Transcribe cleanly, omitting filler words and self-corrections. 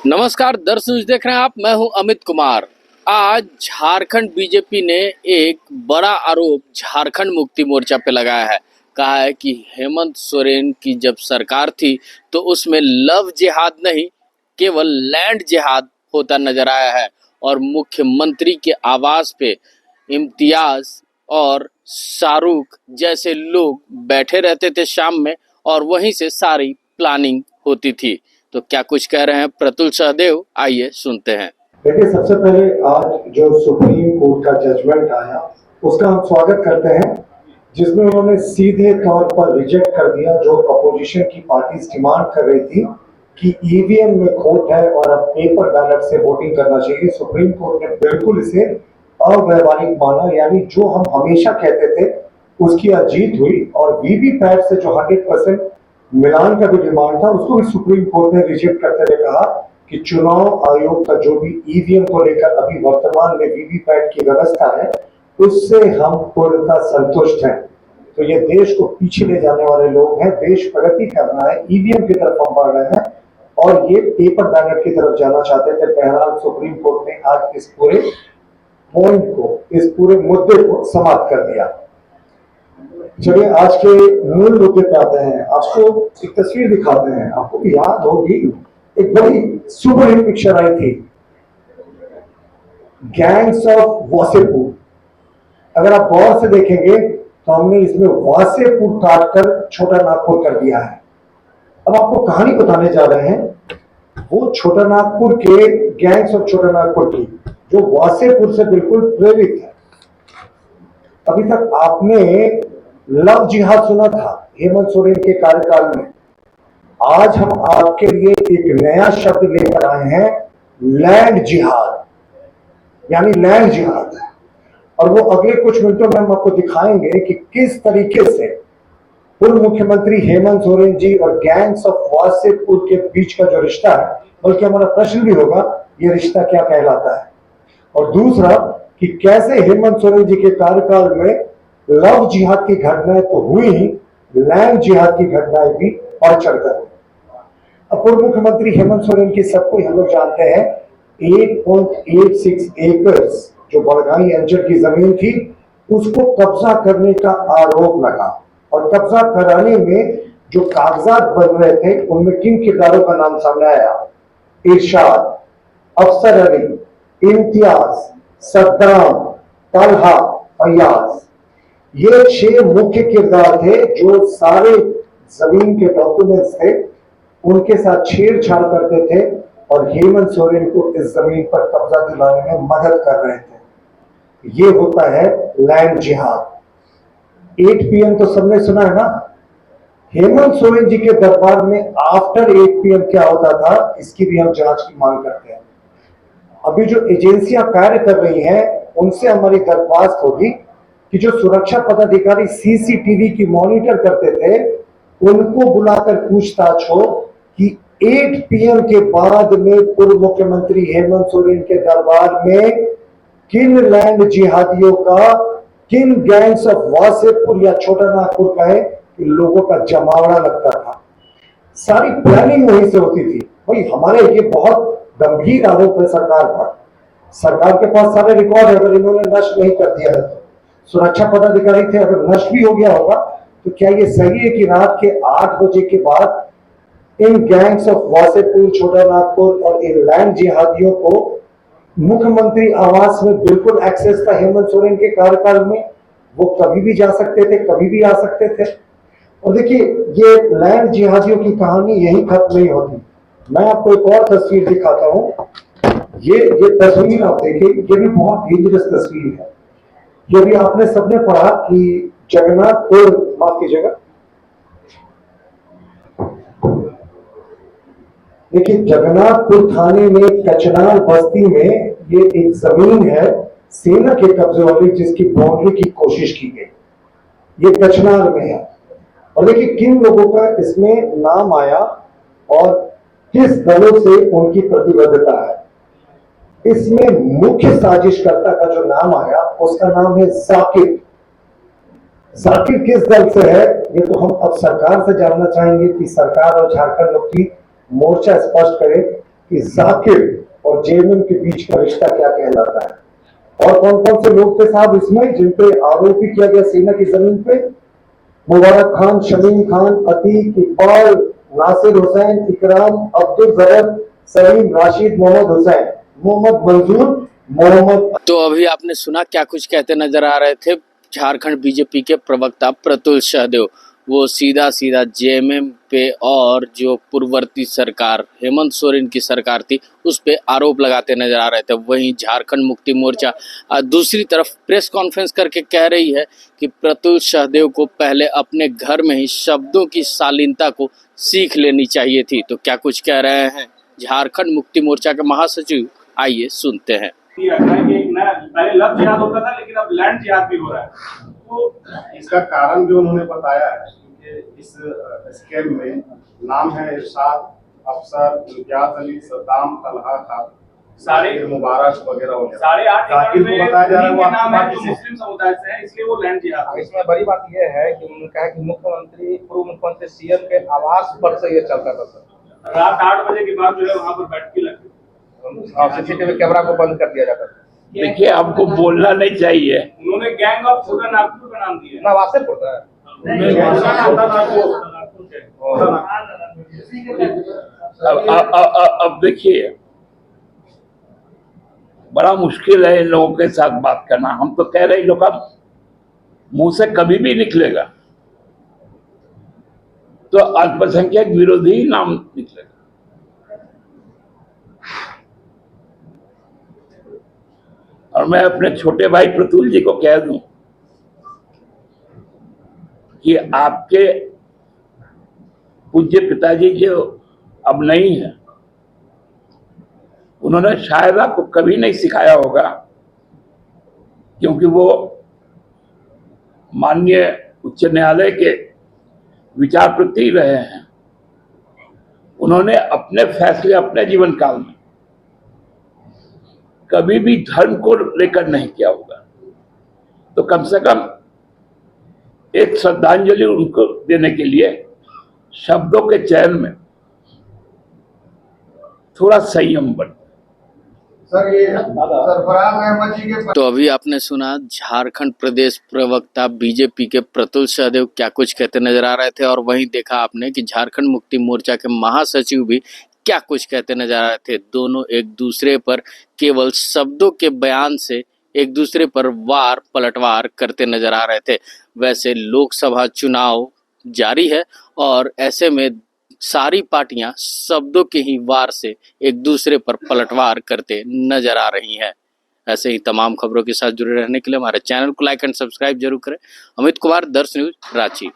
नमस्कार दर्शक देख रहे हैं आप। मैं हूं अमित कुमार। आज झारखंड बीजेपी ने एक बड़ा आरोप झारखंड मुक्ति मोर्चा पे लगाया है। कहा है कि हेमंत सोरेन की जब सरकार थी तो उसमें लव जिहाद नहीं केवल लैंड जिहाद होता नजर आया है और मुख्यमंत्री के आवास पे इम्तियाज और शाहरुख जैसे लोग बैठे रहते थे शाम में और वहीं से सारी प्लानिंग होती थी। तो क्या कुछ कह रहे हैं प्रतुल सहदेव, आइए सुनते हैं। देखिए, सबसे पहले आज जो सुप्रीम कोर्ट का जजमेंट आया उसका हम स्वागत करते हैं, जिसमें उन्होंने सीधे तौर पर रिजेक्ट कर दिया जो अपोजिशन की पार्टीज डिमांड कर रही थी कि ईवीएम में खोट है और अब पेपर बैलेट से वोटिंग करना चाहिए। सुप्रीम कोर्ट ने बिल्कुल इसे अव्यवहारिक माना, यानी जो हम हमेशा कहते थे उसकी आज जीत हुई और वीवीपैट से जो 100% मिलान का जो डिमांड था उसको भी सुप्रीम कोर्ट ने रिजेक्ट करते हुए कहा कि चुनाव आयोग का जो भी ईवीएम को लेकर अभी वर्तमान में वीवीपैट की व्यवस्था है उससे हम पूर्णतः संतुष्ट हैं। तो ये देश को पीछे ले जाने वाले लोग हैं, देश प्रगति कर रहा है, ईवीएम की तरफ हम बढ़ रहे हैं और ये पेपर बैलेट की तरफ जाना चाहते थे। बहरहाल सुप्रीम कोर्ट ने आज इस पूरे पॉइंट को, इस पूरे मुद्दे को समाप्त कर दिया। चलिए आज के मूल मुद्दे पे आते हैं। आपको एक तस्वीर दिखाते हैं। आपको भी याद होगी, एक बड़ी सुपर हिट पिक्चर आई थी, गैंग्स ऑफ वासेपुर। अगर आप गौर से देखेंगे तो हमने इसमें वासेपुर काटकर छोटा नागपुर कर दिया है। अब आपको कहानी बताने जा रहे हैं वो छोटा नागपुर के गैंग्स ऑफ छोटा नागपुर की, जो वासेपुर से बिल्कुल प्रेरित है। अभी तक आपने लव जिहाद सुना था हेमंत सोरेन के कार्यकाल में। आज हम आपके लिए एक नया शब्द लेकर आए हैं, लैंड जिहाद, यानी लैंड जिहाद। और वो अगले कुछ मिनटों में हम आपको दिखाएंगे कि किस तरीके से पूर्व मुख्यमंत्री हेमंत सोरेन जी और गैंग्स ऑफ वासेपुर के बीच का जो रिश्ता है, बल्कि हमारा प्रश्न भी होगा ये रिश्ता क्या कहलाता है। और दूसरा कि कैसे हेमंत सोरेन जी के कार्यकाल में लव जिहाद की घटनाएं तो हुई ही, लैंड जिहाद की घटनाएं भी बढ़ चढ़कर हुई। अब पूर्व मुख्यमंत्री हेमंत सोरेन की सबको हम लोग जानते हैं 8.86 एकर्स जो बड़गाई अंचल की जमीन थी उसको कब्जा करने का आरोप लगा। और कब्जा कराने में जो कागजात बन रहे थे उनमें किन किरदारों का नाम सामने आया? इरशाद, अफसर अली, इम्तियाज, सद्दाम, तलहा, फयाज। ये 6 मुख्य किरदार थे जो सारे जमीन के डॉक्यूमेंट्स थे उनके साथ छेड़छाड़ करते थे और हेमंत सोरेन को इस जमीन पर कब्जा दिलाने में मदद कर रहे थे। ये होता है लैंड जिहाद। 8 PM तो सबने सुना है ना। हेमंत सोरेन जी के दरबार में आफ्टर 8 PM क्या होता था, इसकी भी हम जांच की मांग करते हैं। अभी जो एजेंसियां कार्य कर रही हैं उनसे हमारी दरख्वास्त होगी कि जो सुरक्षा पदाधिकारी सीसीटीवी की मॉनिटर करते थे उनको बुलाकर पूछताछ हो कि 8 PM के बाद में पूर्व मुख्यमंत्री हेमंत सोरेन के दरबार में किन लैंड जिहादियों का, किन गैंग्स ऑफ वासेपुर या छोटा नागपुर का है कि लोगों का जमावड़ा लगता था। सारी प्लानिंग वहीं से होती थी। भाई हमारे ये बहुत गंभीर आरोप है सरकार पर। सरकार के पास सारे रिकॉर्ड है, अगर इन्होंने नष्ट नहीं कर दिया है तो सुरक्षा पदाधिकारी थे, अगर नष्ट भी हो गया होगा तो क्या ये सही है कि रात के 8 बजे के बाद इन गैंग्स ऑफ वासेपुर, छोटा नागपुर और इन लैंड जिहादियों को मुख्यमंत्री आवास में बिल्कुल एक्सेस था हेमंत सोरेन के कार्यकाल में? वो कभी भी जा सकते थे, कभी भी आ सकते थे। और देखिए ये लैंड जिहादियों की कहानी यही खत्म नहीं होती। मैं आपको एक और तस्वीर दिखाता हूं। ये तस्वीर आप देखिए, ये भी बहुत डेंजरस तस्वीर है। ये भी आपने सबने पढ़ा कि जगन्नाथपुर, माफ कीजिएगा, देखिए जगन्नाथपुर थाने में कचनाल बस्ती में ये एक जमीन है सेना के कब्जे वाली जिसकी बाउंड्री की कोशिश की गई। ये कचनाल में है। और देखिए किन लोगों का इसमें नाम आया और किस दलों से उनकी प्रतिबद्धता है। इसमें मुख्य साजिशकर्ता का जो नाम आया उसका नाम है जाकिर। जाकिर किस दल से है ये तो हम अब सरकार से जानना चाहेंगे कि सरकार और झारखंड मुक्ति मोर्चा स्पष्ट करे कि जाकिर और जेएमएम के बीच का रिश्ता क्या कहलाता है। और कौन कौन से लोग थे साहब इसमें जिन पे आरोप भी किया गया सेना की जमीन पे? मुबारक खान, शमीम खान, अतीक, इकबाल, नासिर हुसैन, इकराम, अब्दुल जबर, सलीम, राशिद, मोहम्मद हुसैन, मोहम्मद मंजूर, मोहम्मद। तो अभी आपने सुना क्या कुछ कहते नजर आ रहे थे झारखंड बीजेपी के प्रवक्ता प्रतुल सहदेव। वो सीधा सीधा जेएमएम पे और जो पूर्ववर्ती सरकार हेमंत सोरेन की सरकार थी उस पे आरोप लगाते नजर आ रहे थे। वहीं झारखंड मुक्ति मोर्चा दूसरी तरफ प्रेस कॉन्फ्रेंस करके कह रही है कि प्रतुल सहदेव को पहले अपने घर में ही शब्दों की शालीनता को सीख लेनी चाहिए थी। तो क्या कुछ कह रहे हैं झारखंड मुक्ति मोर्चा के महासचिव, आइए सुनते हैं। पहले लव जिहाद होता था लेकिन अब लैंड जिहाद भी हो रहा है। तो इसका कारण भी उन्होंने बताया है कि इस स्कैम में नाम है इरशाद, अफसर, इम्तियाज अली, सद्दाम, तलहा था, सारे मुबारक वगैरह हो गया। 8.5 एकड़ में बताया जा रहा है वो नाम है जो मुस्लिम समुदाय से है, इसलिए वो लैंड जिहाद। इसमें बड़ी बात यह है कि उन्होंने कहा कि मुख्यमंत्री, पूर्व मुख्यमंत्री सीएम के आवास पर से ये चलता था सर। रात 8 बजे के बाद जो है वहाँ पर बैठकी लगती और सीसीटीवी कैमरा को बंद कर दिया जाता था। देखिए, आपको बोलना नहीं चाहिए। उन्होंने गैंग ऑफ छोटा नागपुर का नाम दिया। नवासे पड़ता है। अब देखिए, बड़ा मुश्किल है इन लोगों के साथ बात करना। हम तो कह रहे इन लोग का मुंह से कभी भी निकलेगा तो अल्पसंख्यक विरोधी ही नाम निकलेगा। और मैं अपने छोटे भाई प्रतुल जी को कह दूं कि आपके पूज्य पिताजी जो अब नहीं है, उन्होंने शायद आपको कभी नहीं सिखाया होगा, क्योंकि वो माननीय उच्च न्यायालय के विचारपति रहे हैं। उन्होंने अपने फैसले अपने जीवन काल में कभी भी धर्म को लेकर नहीं किया होगा। तो कम से कम एक श्रद्धांजलि उनको देने के लिए शब्दों के चयन में थोड़ा संयम बरतें। सर, ये सरफराज अहमद जी के तो अभी आपने सुना झारखंड प्रदेश प्रवक्ता बीजेपी के प्रतुल सहदेव क्या कुछ कहते नजर आ रहे थे। और वहीं देखा आपने कि झारखंड मुक्ति मोर्चा के महासचिव भी क्या कुछ कहते नजर आ रहे थे। दोनों एक दूसरे पर केवल शब्दों के बयान से एक दूसरे पर वार पलटवार करते नजर आ रहे थे। वैसे लोकसभा चुनाव जारी है और ऐसे में सारी पार्टियां शब्दों के ही वार से एक दूसरे पर पलटवार करते नजर आ रही हैं। ऐसे ही तमाम खबरों के साथ जुड़े रहने के लिए हमारे चैनल को लाइक एंड सब्सक्राइब जरूर करें। अमित कुमार, दर्श न्यूज, रांची।